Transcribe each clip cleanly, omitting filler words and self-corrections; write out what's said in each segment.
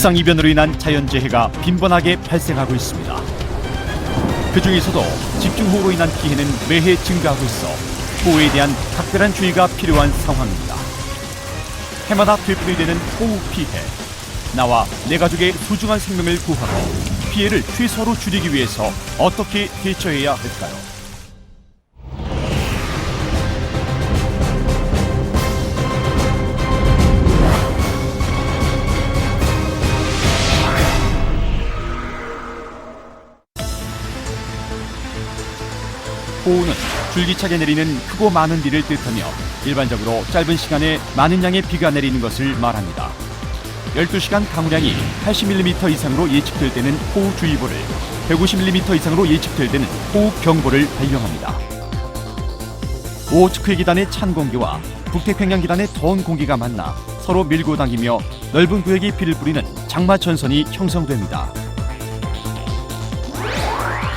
기상이변으로 인한 자연재해가 빈번하게 발생하고 있습니다. 그 중에서도 집중호우로 인한 피해는 매해 증가하고 있어 호우에 대한 각별한 주의가 필요한 상황입니다. 해마다 되풀이되는 호우 피해. 나와 내 가족의 소중한 생명을 구하고 피해를 최소화로 줄이기 위해서 어떻게 대처해야 할까요? 호우는 줄기차게 내리는 크고 많은 비를 뜻하며 일반적으로 짧은 시간에 많은 양의 비가 내리는 것을 말합니다. 12시간 강우량이 80mm 이상으로 예측될 때는 호우주의보를, 150mm 이상으로 예측될 때는 호우경보를 발령합니다. 오호츠크의 기단의 찬 공기와 북태평양 기단의 더운 공기가 만나 서로 밀고 당기며 넓은 구역에 비를 뿌리는 장마전선이 형성됩니다.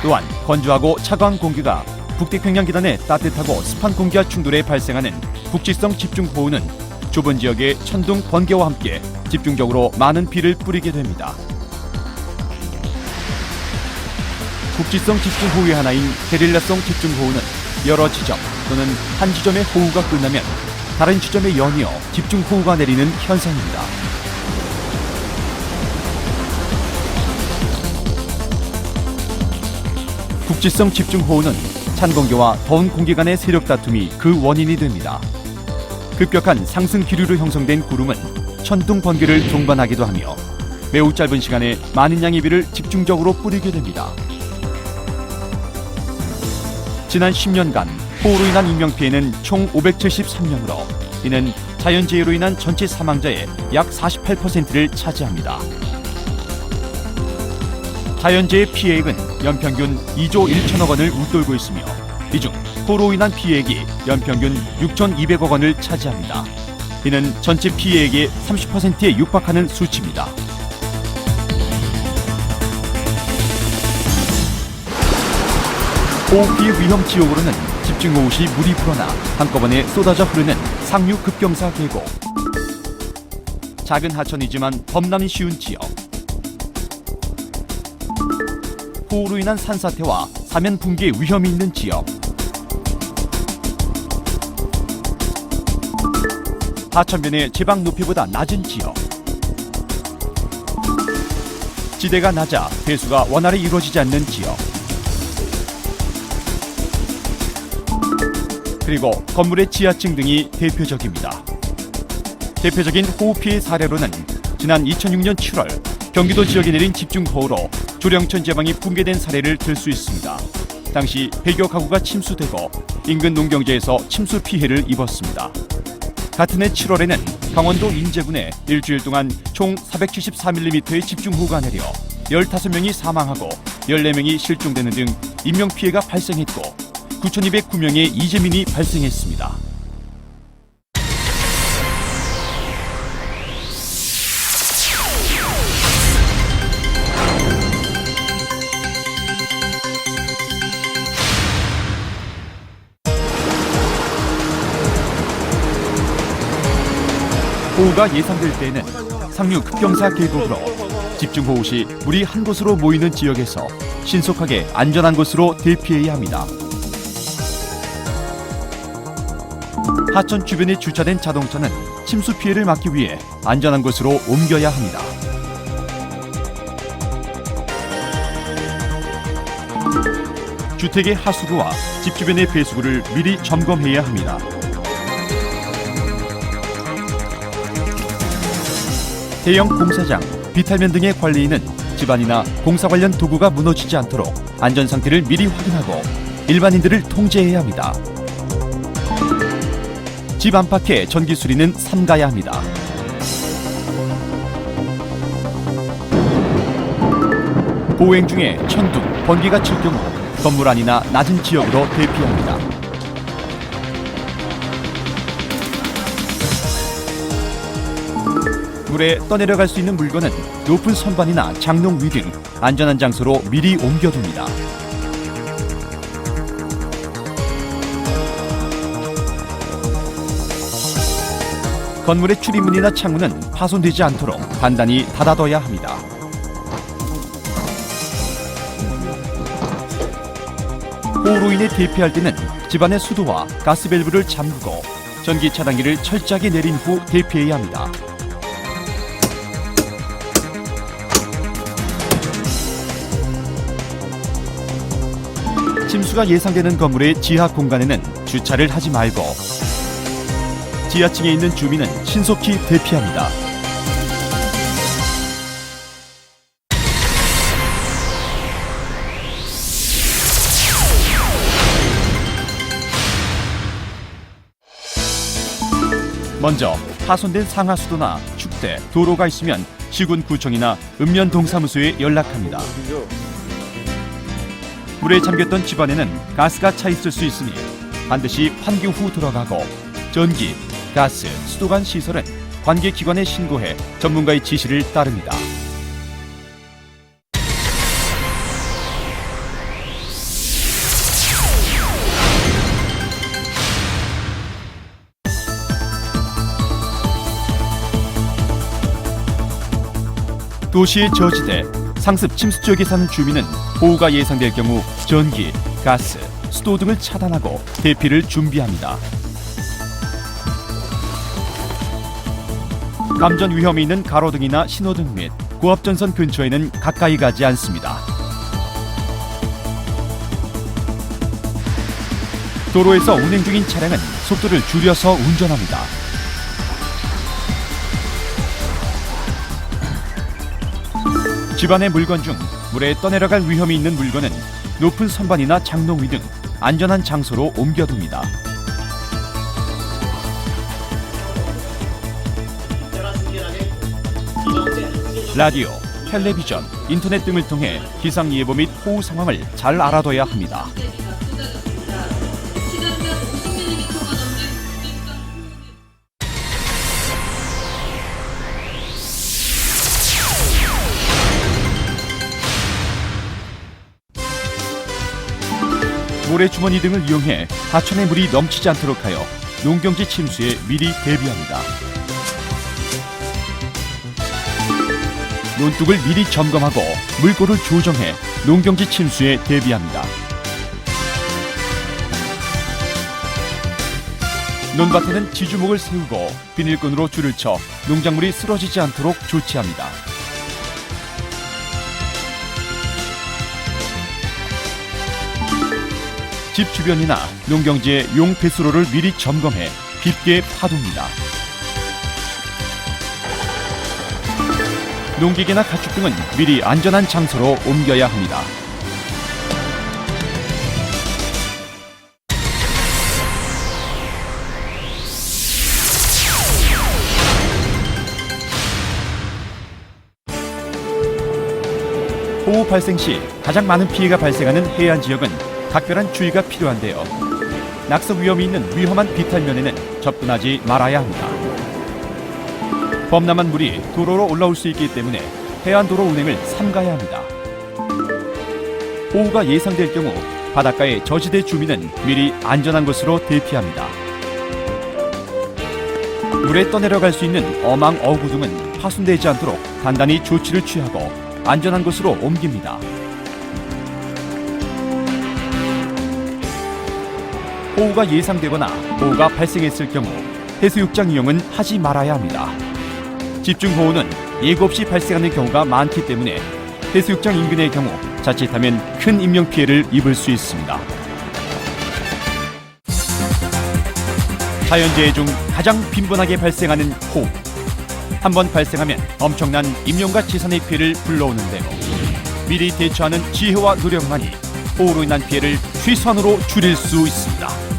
또한 건조하고 차가운 공기가 북태평양 기단의 따뜻하고 습한 공기와 충돌해 발생하는 국지성 집중호우는 좁은 지역의 천둥, 번개와 함께 집중적으로 많은 비를 뿌리게 됩니다. 국지성 집중호우의 하나인 게릴라성 집중호우는 여러 지점 또는 한 지점의 호우가 끝나면 다른 지점에 연이어 집중호우가 내리는 현상입니다. 국지성 집중호우는 찬 공기와 더운 공기 간의 세력 다툼이 그 원인이 됩니다. 급격한 상승 기류로 형성된 구름은 천둥 번개를 동반하기도 하며 매우 짧은 시간에 많은 양의 비를 집중적으로 뿌리게 됩니다. 지난 10년간 호우로 인한 인명피해는 총 573명으로 이는 자연재해로 인한 전체 사망자의 약 48%를 차지합니다. 자연재해 피해액은 연평균 2조 1천억 원을 웃돌고 있으며 이 중 호우로 인한 피해액이 연평균 6,200억 원을 차지합니다. 이는 전체 피해액의 30%에 육박하는 수치입니다. 호우 피해 위험 지역으로는 집중호우 시 물이 불어나 한꺼번에 쏟아져 흐르는 상류 급경사 계곡, 작은 하천이지만 범람이 쉬운 지역, 호우로 인한 산사태와 사면 붕괴 위험이 있는 지역, 하천변의 제방 높이보다 낮은 지역, 지대가 낮아 배수가 원활히 이루어지지 않는 지역, 그리고 건물의 지하층 등이 대표적입니다. 대표적인 호우 피해 사례로는 지난 2006년 7월 경기도 지역에 내린 집중호우로 조령천 제방이 붕괴된 사례를 들 수 있습니다. 당시 100여 가구가 침수되고 인근 농경지에서 침수 피해를 입었습니다. 같은 해 7월에는 강원도 인제군에 일주일 동안 총 474mm의 집중호우가 내려 15명이 사망하고 14명이 실종되는 등 인명피해가 발생했고 9,209명의 이재민이 발생했습니다. 호우가 예상될 때에는 상류 급경사 계곡으로 집중호우 시 물이 한 곳으로 모이는 지역에서 신속하게 안전한 곳으로 대피해야 합니다. 하천 주변에 주차된 자동차는 침수 피해를 막기 위해 안전한 곳으로 옮겨야 합니다. 주택의 하수구와 집 주변의 배수구를 미리 점검해야 합니다. 대형 공사장, 비탈면 등의 관리인은 집안이나 공사 관련 도구가 무너지지 않도록 안전 상태를 미리 확인하고 일반인들을 통제해야 합니다. 집 안팎의 전기 수리는 삼가야 합니다. 보행 중에 천둥, 번개가 칠 경우 건물 안이나 낮은 지역으로 대피합니다. 물에 떠내려갈 수 있는 물건은 높은 선반이나 장롱 위 등 안전한 장소로 미리 옮겨둡니다. 건물의 출입문이나 창문은 파손되지 않도록 단단히 닫아둬야 합니다. 호우로 인해 대피할 때는 집안의 수도와 가스 밸브를 잠그고 전기 차단기를 철저하게 내린 후 대피해야 합니다. 침수가 예상되는 건물의 지하 공간에는 주차를 하지 말고 지하층에 있는 주민은 신속히 대피합니다. 먼저 파손된 상하수도나 축대, 도로가 있으면 시군구청이나 읍면동사무소에 연락합니다. 물에 잠겼던 집안에는 가스가 차 있을 수 있으니 반드시 환기 후 들어가고 전기, 가스, 수도 간 시설은 관계기관에 신고해 전문가의 지시를 따릅니다. 도시의 저지대, 상습 침수 지역에 사는 주민은 호우가 예상될 경우 전기, 가스, 수도 등을 차단하고 대피를 준비합니다. 감전 위험이 있는 가로등이나 신호등 및 고압전선 근처에는 가까이 가지 않습니다. 도로에서 운행 중인 차량은 속도를 줄여서 운전합니다. 집안의 물건 중 물에 떠내려갈 위험이 있는 물건은 높은 선반이나 장롱 위 등 안전한 장소로 옮겨둡니다. 라디오, 텔레비전, 인터넷 등을 통해 기상예보 및 호우 상황을 잘 알아둬야 합니다. 모래주머니 등을 이용해 하천에 물이 넘치지 않도록 하여 농경지 침수에 미리 대비합니다. 논둑을 미리 점검하고 물꼬를 조정해 농경지 침수에 대비합니다. 논밭에는 지주목을 세우고 비닐끈으로 줄을 쳐 농작물이 쓰러지지 않도록 조치합니다. 집 주변이나 농경지의 용 배수로를 미리 점검해 깊게 파둡니다. 농기계나 가축 등은 미리 안전한 장소로 옮겨야 합니다. 호우 발생 시 가장 많은 피해가 발생하는 해안 지역은 각별한 주의가 필요한데요. 낙석 위험이 있는 위험한 비탈면에는 접근하지 말아야 합니다. 범람한 물이 도로로 올라올 수 있기 때문에 해안도로 운행을 삼가야 합니다. 호우가 예상될 경우 바닷가의 저지대 주민은 미리 안전한 곳으로 대피합니다. 물에 떠내려갈 수 있는 어망, 어구 등은 파손되지 않도록 단단히 조치를 취하고 안전한 곳으로 옮깁니다. 호우가 예상되거나 호우가 발생했을 경우 해수욕장 이용은 하지 말아야 합니다. 집중호우는 예고 없이 발생하는 경우가 많기 때문에 해수욕장 인근의 경우 자칫하면 큰 인명피해를 입을 수 있습니다. 자연재해 중 가장 빈번하게 발생하는 호우. 한번 발생하면 엄청난 인명과 재산의 피해를 불러오는데요. 미리 대처하는 지혜와 노력만이 호우로 인한 피해를 최소한으로 줄일 수 있습니다.